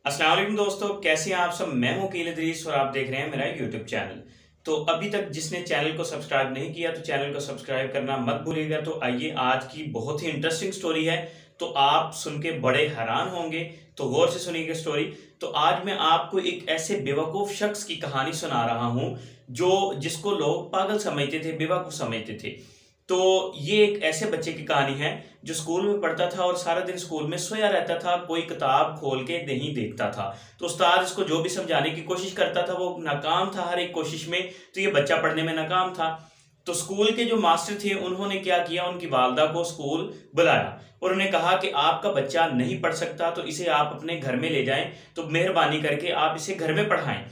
अस्सलाम वालेकुम दोस्तों, कैसे हैं आप सब। मैं हूं कील इदरीस और आप देख रहे हैं मेरा यूट्यूब चैनल। तो अभी तक जिसने चैनल को सब्सक्राइब नहीं किया तो चैनल को सब्सक्राइब करना मत भूलिएगा। तो आइए, आज की बहुत ही इंटरेस्टिंग स्टोरी है, तो आप सुन के बड़े हैरान होंगे। तो गौर से सुनिएगा स्टोरी। तो आज मैं आपको एक ऐसे बेवकूफ़ शख्स की कहानी सुना रहा हूं जो जिसको लोग पागल समझते थे, बेवकूफ़ समझते थे। तो ये एक ऐसे बच्चे की कहानी है जो स्कूल में पढ़ता था और सारा दिन स्कूल में सोया रहता था, कोई किताब खोल के नहीं देखता था। तो उस्ताद इसको जो भी समझाने की कोशिश करता था वो नाकाम था हर एक कोशिश में। तो ये बच्चा पढ़ने में नाकाम था। तो स्कूल के जो मास्टर थे उन्होंने क्या किया, उनकी वालदा को स्कूल बुलाया और उन्हें कहा कि आपका बच्चा नहीं पढ़ सकता तो इसे आप अपने घर में ले जाएं, तो मेहरबानी करके आप इसे घर में पढ़ाएं।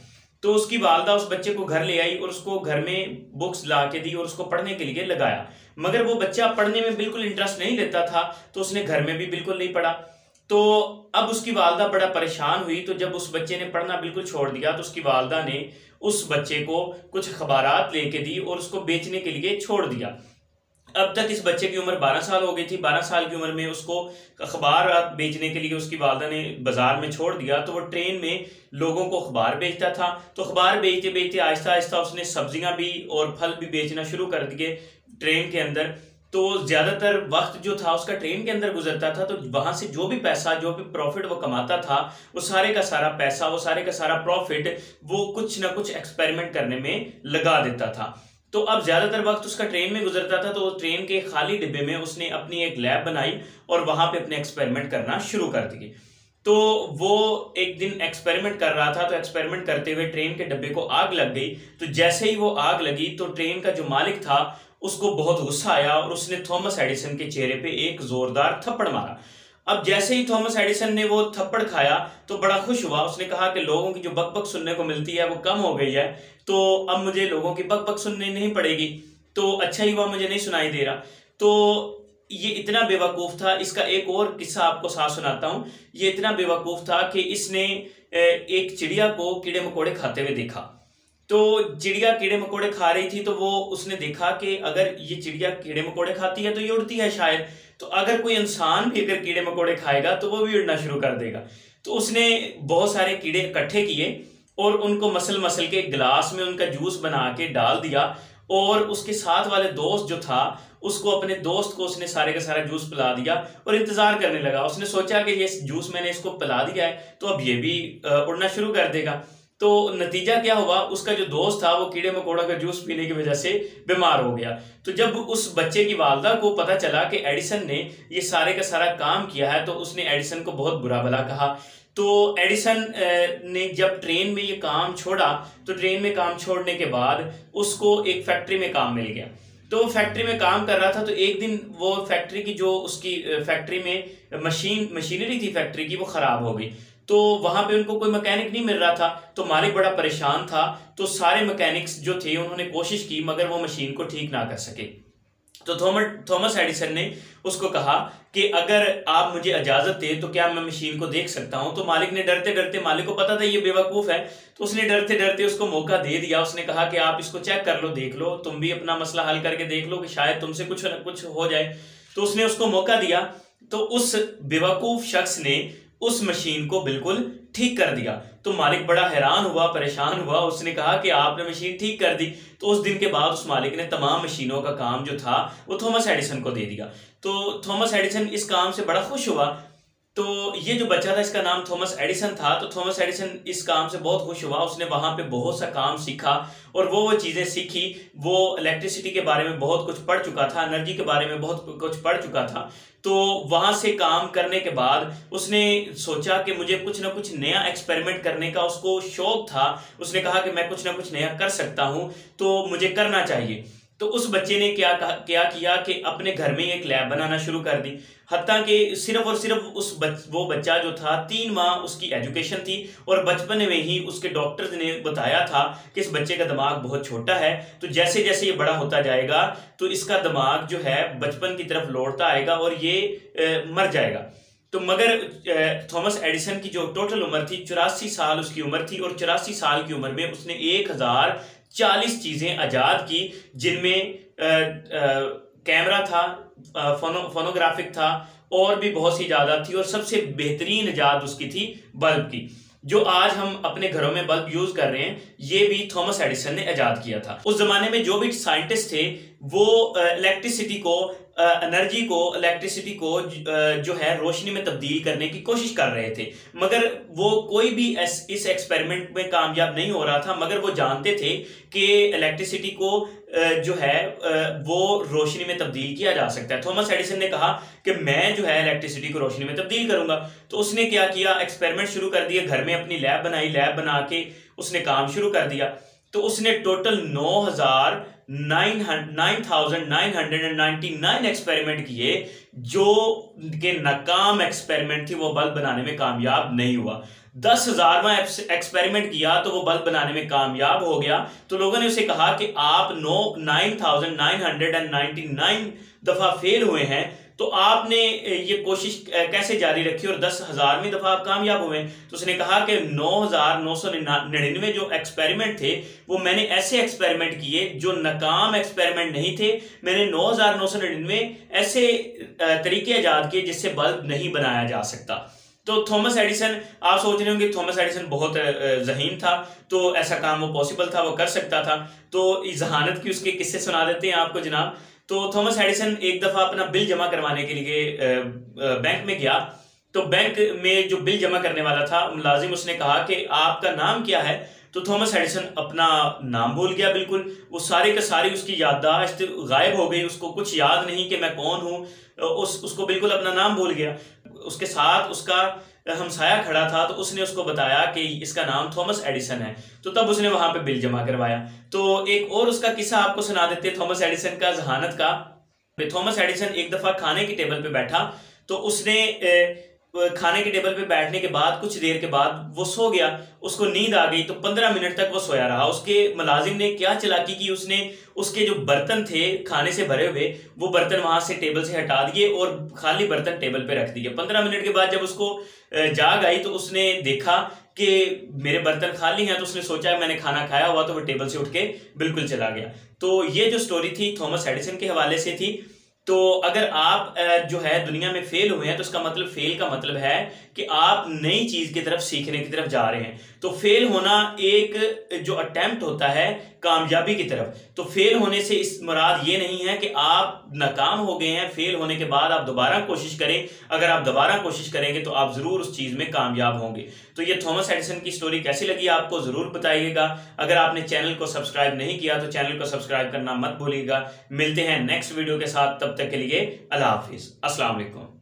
तो उसकी वालदा उस बच्चे को घर ले आई और उसको घर में बुक्स ला के दी और उसको पढ़ने के लिए लगाया। मगर वो बच्चा पढ़ने में बिल्कुल इंटरेस्ट नहीं लेता था, तो उसने घर में भी बिल्कुल नहीं पढ़ा। तो अब उसकी वालदा बड़ा परेशान हुई। तो जब उस बच्चे ने पढ़ना बिल्कुल छोड़ दिया तो उसकी वालदा ने उस बच्चे को कुछ अखबारात लेके दी और उसको बेचने के लिए छोड़ दिया। अब तक इस बच्चे की उम्र 12 साल हो गई थी। 12 साल की उम्र में उसको अखबार बेचने के लिए उसकी वालदा ने बाजार में छोड़ दिया। तो वो ट्रेन में लोगों को अखबार बेचता था। तो अखबार बेचते बेचते आहिस्ता आहिस्ता उसने सब्जियां भी और फल भी बेचना शुरू कर दिए ट्रेन के अंदर। तो ज्यादातर वक्त जो था उसका ट्रेन के अंदर गुजरता था। तो वहां से जो भी पैसा, जो भी प्रॉफिट वो कमाता था, वो सारे का सारा पैसा, वो सारे का सारा प्रॉफिट वो कुछ ना कुछ एक्सपेरिमेंट करने में लगा देता था। तो अब ज्यादातर वक्त उसका ट्रेन में गुजरता था। तो ट्रेन के खाली डिब्बे में उसने अपनी एक लैब बनाई और वहां पे अपने एक्सपेरिमेंट करना शुरू कर दिए। तो वो एक दिन एक्सपेरिमेंट कर रहा था। तो एक्सपेरिमेंट करते हुए ट्रेन के डब्बे को आग लग गई। तो जैसे ही वो आग लगी तो ट्रेन का जो मालिक था उसको बहुत गुस्सा आया और उसने थॉमस एडिसन के चेहरे पे एक जोरदार थप्पड़ मारा। अब जैसे ही थॉमस एडिसन ने वो थप्पड़ खाया तो बड़ा खुश हुआ। उसने कहा कि लोगों की जो बकबक सुनने को मिलती है वो कम हो गई है, तो अब मुझे लोगों की बकबक सुननी नहीं पड़ेगी। तो अच्छा ही हुआ, मुझे नहीं सुनाई दे रहा। तो ये इतना बेवकूफ था। इसका एक और किस्सा आपको साथ सुनाता हूं। ये इतना बेवकूफ था कि इसने एक चिड़िया को कीड़े मकोड़े खाते हुए देखा। तो चिड़िया कीड़े मकोड़े खा रही थी। तो वो उसने देखा कि अगर ये चिड़िया कीड़े मकोड़े खाती है तो ये उड़ती है शायद। तो अगर कोई इंसान भी अगर कीड़े मकोड़े खाएगा तो वो भी उड़ना शुरू कर देगा। तो उसने बहुत सारे कीड़े इकट्ठे किए और उनको मसल मसल के गिलास में उनका जूस बना के डाल दिया। और उसके साथ वाले दोस्त जो था उसको, अपने दोस्त को उसने सारे का सारा जूस पिला दिया और इंतजार करने लगा। उसने सोचा कि ये जूस मैंने इसको पिला दिया है तो अब ये भी उड़ना शुरू कर देगा। तो नतीजा क्या हुआ, उसका जो दोस्त था वो कीड़े मकोड़ा का जूस पीने की वजह से बीमार हो गया। तो जब उस बच्चे की वालदा को पता चला कि एडिसन ने ये सारे का सारा काम किया है तो उसने एडिसन को बहुत बुरा भला कहा। तो एडिसन ने जब ट्रेन में ये काम छोड़ा तो ट्रेन में काम छोड़ने के बाद उसको एक फैक्ट्री में काम मिल गया। तो वो फैक्ट्री में काम कर रहा था। तो एक दिन वो फैक्ट्री की जो उसकी फैक्ट्री में मशीनरी थी फैक्ट्री की, वो खराब हो गई। तो वहां पे उनको कोई मैकेनिक नहीं मिल रहा था। तो मालिक बड़ा परेशान था। तो सारे मैकेनिक्स जो थे उन्होंने कोशिश की मगर वो मशीन को ठीक ना कर सके। तो थॉमस एडिसन ने उसको कहा कि अगर आप मुझे इजाजत दे तो क्या मैं मशीन को देख सकता हूं। तो मालिक ने डरते डरते, मालिक को पता था ये बेवकूफ है, तो उसने डरते डरते उसको मौका दे दिया। उसने कहा कि आप इसको चेक कर लो, देख लो, तुम भी अपना मसला हल करके देख लो कि शायद तुमसे कुछ न कुछ हो जाए। तो उसने उसको मौका दिया। तो उस बेवकूफ शख्स ने उस मशीन को बिल्कुल ठीक कर दिया। तो मालिक बड़ा हैरान हुआ, परेशान हुआ। उसने कहा कि आपने मशीन ठीक कर दी। तो उस दिन के बाद उस मालिक ने तमाम मशीनों का काम जो था वो थॉमस एडिसन को दे दिया। तो थॉमस एडिसन इस काम से बड़ा खुश हुआ। तो ये जो बच्चा था इसका नाम थॉमस एडिसन था। तो थॉमस एडिसन इस काम से बहुत खुश हुआ। उसने वहां पे बहुत सा काम सीखा और वो चीजें सीखी। वो इलेक्ट्रिसिटी के बारे में बहुत कुछ पढ़ चुका था, एनर्जी के बारे में बहुत कुछ पढ़ चुका था। तो वहां से काम करने के बाद उसने सोचा कि मुझे कुछ ना कुछ नया एक्सपेरिमेंट करने का उसको शौक था। उसने कहा कि मैं कुछ ना कुछ नया कर सकता हूं तो मुझे करना चाहिए। तो उस बच्चे ने क्या किया कि अपने घर में एक लैब बनाना शुरू कर दी। हत्ता कि सिर्फ और सिर्फ वो बच्चा जो था 3 माह उसकी एजुकेशन थी और बचपन में ही उसके डॉक्टर्स ने बताया था कि इस बच्चे का दिमाग बहुत छोटा है। तो जैसे जैसे ये बड़ा होता जाएगा तो इसका दिमाग जो है बचपन की तरफ लौटता आएगा और ये मर जाएगा। तो मगर थॉमस एडिसन की जो टोटल उम्र थी 84 साल उसकी उम्र थी और 84 साल की उम्र में उसने 1040 चीजें आजाद की, जिनमें कैमरा था, फोनोग्राफिक था और भी बहुत सी ईजादात थी, और सबसे बेहतरीन ईजाद उसकी थी बल्ब की। जो आज हम अपने घरों में बल्ब यूज कर रहे हैं, ये भी थॉमस एडिसन ने इजाद किया था। उस जमाने में जो भी साइंटिस्ट थे वो इलेक्ट्रिसिटी को, एनर्जी को, इलेक्ट्रिसिटी को जो है रोशनी में तब्दील करने की कोशिश कर रहे थे, मगर वो कोई भी इस एक्सपेरिमेंट में कामयाब नहीं हो रहा था। मगर वो जानते थे कि इलेक्ट्रिसिटी को जो है वो रोशनी में तब्दील किया जा सकता है। थॉमस एडिसन ने कहा कि मैं जो है इलेक्ट्रिसिटी को रोशनी में तब्दील करूंगा। तो उसने क्या किया, एक्सपेरिमेंट शुरू कर दिया, घर में अपनी लैब बनाई, लैब बना के उसने काम शुरू कर दिया। तो उसने टोटल 9,999 एक्सपेरिमेंट किए, जो के नाकाम एक्सपेरिमेंट थी, वो बल्ब बनाने में कामयाब नहीं हुआ। 10,000वां एक्सपेरिमेंट किया तो वो बल्ब बनाने में कामयाब हो गया। तो लोगों ने उसे कहा कि आप 9,999 दफा फेल हुए हैं, तो आपने ये कोशिश कैसे जारी रखी और 10,000वीं दफा आप कामयाब हुए। तो उसने कहा कि 9,999 जो एक्सपेरिमेंट थे वो मैंने ऐसे एक्सपेरिमेंट किए जो नाकाम एक्सपेरिमेंट नहीं थे। मैंने 9,999 ऐसे तरीके ईजाद किए जिससे बल्ब नहीं बनाया जा सकता। तो थॉमस एडिसन, आप सोच रहे होंगे थॉमस एडिसन बहुत ज़हीन था, तो ऐसा काम वो पॉसिबल था, वो कर सकता था। तो जहानत की उसके किस्से सुना देते हैं आपको जनाब। तो थॉमस एडिसन एक दफ़ा अपना बिल जमा करवाने के लिए बैंक में गया। तो बैंक में जो बिल जमा करने वाला था मुलाजिम, उसने कहा कि आपका नाम क्या है। तो थॉमस एडिसन अपना नाम भूल गया बिल्कुल। वो सारे के सारी उसकी याददाश्त गायब हो गई, उसको कुछ याद नहीं कि मैं कौन हूँ। उसको बिल्कुल अपना नाम भूल गया। उसके साथ उसका हमसाया खड़ा था, तो उसने उसको बताया कि इसका नाम थॉमस एडिसन है। तो तब उसने वहां पे बिल जमा करवाया। तो एक और उसका किस्सा आपको सुना देते थॉमस एडिसन का, जहानत का। थॉमस एडिसन एक दफा खाने की टेबल पे बैठा, तो उसने खाने के टेबल पे बैठने के बाद कुछ देर के बाद वो सो गया। उसको नींद आ गई, तो 15 मिनट तक वो सोया रहा। उसके मुलाजिम ने क्या चालाकी की, उसने उसके जो बर्तन थे खाने से भरे हुए, वो बर्तन वहां से टेबल से हटा दिए और खाली बर्तन टेबल पे रख दिए। 15 मिनट के बाद जब उसको जाग आई तो उसने देखा कि मेरे बर्तन खाली हैं। तो उसने सोचा मैंने खाना खाया हुआ, तो वो टेबल से उठ के बिल्कुल चला गया। तो ये जो स्टोरी थी थॉमस एडिसन के हवाले से थी। तो अगर आप जो है दुनिया में फेल हुए हैं, तो इसका मतलब, फेल का मतलब है कि आप नई चीज की तरफ, सीखने की तरफ जा रहे हैं। तो फेल होना एक जो अटेम्प्ट होता है कामयाबी की तरफ। तो फेल होने से इस मुराद ये नहीं है कि आप नाकाम हो गए हैं। फेल होने के बाद आप दोबारा कोशिश करें। अगर आप दोबारा कोशिश करेंगे तो आप जरूर उस चीज में कामयाब होंगे। तो ये थॉमस एडिसन की स्टोरी कैसी लगी आपको जरूर बताइएगा। अगर आपने चैनल को सब्सक्राइब नहीं किया तो चैनल को सब्सक्राइब करना मत भूलिएगा। मिलते हैं नेक्स्ट वीडियो के साथ, तब तक के लिए अल्लाह हाफिज, अस्सलाम वालेकुम।